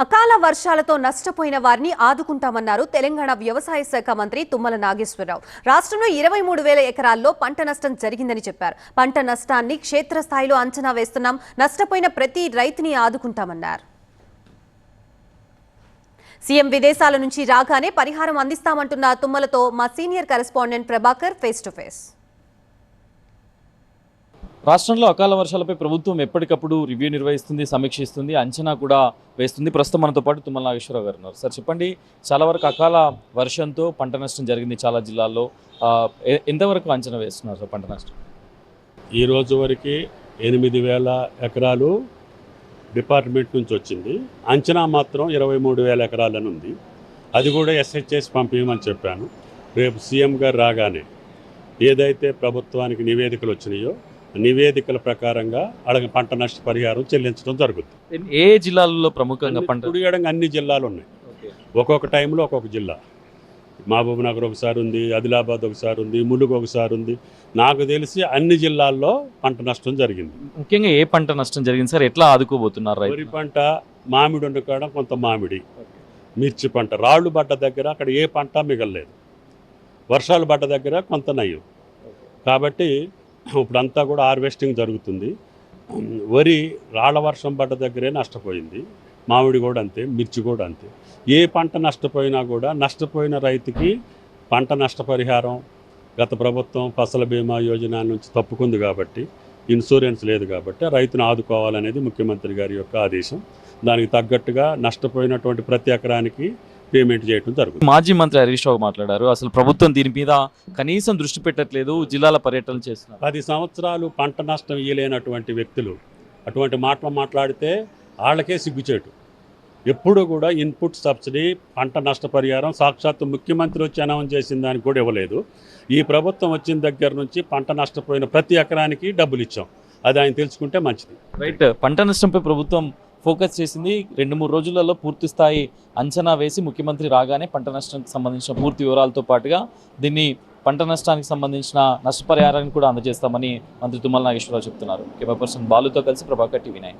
అకాల వర్షాలతో నష్టపోయిన వారిని ఆదుకుంటామన్నారు తెలంగాణ వ్యవసాయ శాఖ మంత్రి తుమ్మల నాగేశ్వరరావు. రాష్ట్రంలో 23,000 ఎకరాల్లో పంట నష్టం జరిగిందని చెప్పారు. పంట నష్టాన్ని క్షేత్రస్థాయిలో అంచనా వేస్తున్నాం, నష్టపోయిన ప్రతి రైతుని ఆదుకుంటామన్నారు. సీఎం విదేశాల నుంచి రాగానే పరిహారం అందిస్తామంటున్న తుమ్మలతో మా senior correspondent Prabhakar face to face. రాష్ట్రంలో అకాల వర్షాలపై ప్రభుత్వం ఎప్పటికప్పుడు రివ్యూ నిర్వహిస్తుంది, సమీక్షిస్తుంది, అంచనా కూడా వేస్తుంది. ప్రస్తుతం మనతో పాటు తుమ్మల నాగేశ్వరరావు గారు ఉన్నారు. సార్ చెప్పండి, చాలా వరకు అకాల వర్షంతో పంట నష్టం జరిగింది చాలా జిల్లాల్లో. ఎంతవరకు అంచనా వేస్తున్నారు సార్ పంట నష్టం? ఈ రోజు వరకు 8,000 ఎకరాలు డిపార్ట్మెంట్ నుంచి వచ్చింది. అంచనా మాత్రం 23,000 ఎకరాలని ఉంది. అది కూడా ఎస్హెచ్ఎస్ పంపించమని చెప్పాను. రేపు సీఎం గారు రాగానే ఏదైతే ప్రభుత్వానికి నివేదికలు వచ్చినాయో నివేదికల ప్రకారంగా పంట నష్ట పరిహారం చెల్లించడం జరుగుతుంది. ఏ జిల్లాల్లో ప్రముఖంగా పంట? కుడియడంగా అన్ని జిల్లాలు ఉన్నాయి. ఒక్కొక్క టైంలో ఒక్కొక్క జిల్లా. మహబూబ్ నగర్ ఒకసారి ఉంది, ఆదిలాబాద్ ఒకసారి ఉంది, ములుగు ఒకసారి ఉంది. నాకు తెలిసి అన్ని జిల్లాల్లో పంట నష్టం జరిగింది. ముఖ్యంగా ఏ పంట నష్టం జరిగింది సార్? ఎట్లా ఆదుకోబోతున్నారు? వరి పంట, మామిడి ఉండకాడ కొంత మామిడి, మిర్చి పంట, రాళ్ళు పడ్డ దగ్గర అక్కడ ఏ పంట మిగలలేదు. వర్షాలు పడ్డ దగ్గర కొంత నయ్యం. కాబట్టి ఇప్పుడంతా కూడా హార్వెస్టింగ్ జరుగుతుంది. వరి రాళ్ల వర్షం పడ్డ దగ్గరే నష్టపోయింది. మామిడి కూడా అంతే, మిర్చి కూడా అంతే. ఏ పంట నష్టపోయినా కూడా నష్టపోయిన రైతుకి పంట నష్టపరిహారం గత ప్రభుత్వం ఫసల బీమా యోజన నుంచి తప్పుకుంది కాబట్టి, ఇన్సూరెన్స్ లేదు కాబట్టి రైతును ఆదుకోవాలనేది ముఖ్యమంత్రి గారి యొక్క ఆదేశం. దానికి తగ్గట్టుగా నష్టపోయినటువంటి ప్రతి ఎకరానికి పేమెంట్ చేయడం జరుగుతుంది. మాజీ మంత్రి హరీష్ రావు మాట్లాడారు, అసలు ప్రభుత్వం దీని మీద కనీసం దృష్టి పెట్టట్లేదు, జిల్లాల పర్యటన చేస్తున్నారు. 10 సంవత్సరాలు పంట నష్టం ఇయ్యలేనటువంటి వ్యక్తులు అటువంటి మాటలు మాట్లాడితే వాళ్ళకే సిగ్గుచేటు. ఎప్పుడు కూడా ఇన్పుట్ సబ్సిడీ, పంట నష్టపరిహారం సాక్షాత్తు ముఖ్యమంత్రి వచ్చి అనౌన్స్ చేసిన దానికి కూడా ఇవ్వలేదు. ఈ ప్రభుత్వం వచ్చిన దగ్గర నుంచి పంట నష్టపోయిన ప్రతి ఎకరానికి డబ్బులు ఇచ్చాం. అది ఆయన తెలుసుకుంటే మంచిది. రైట్. పంట నష్టంపై ప్రభుత్వం ఫోకస్ చేసింది. 2-3 రోజులలో పూర్తి స్థాయి అంచనా వేసి ముఖ్యమంత్రి రాగానే పంట నష్టానికి సంబంధించిన పూర్తి వివరాలతో పాటుగా దీన్ని పంట నష్టానికి సంబంధించిన నష్టపరిహారాన్ని కూడా అందజేస్తామని మంత్రి తుమ్మల నాగేశ్వరరావు చెప్తున్నారు. కెమెరా పర్సన్ బాలుతో కలిసి ప్రభాకర్, TV9.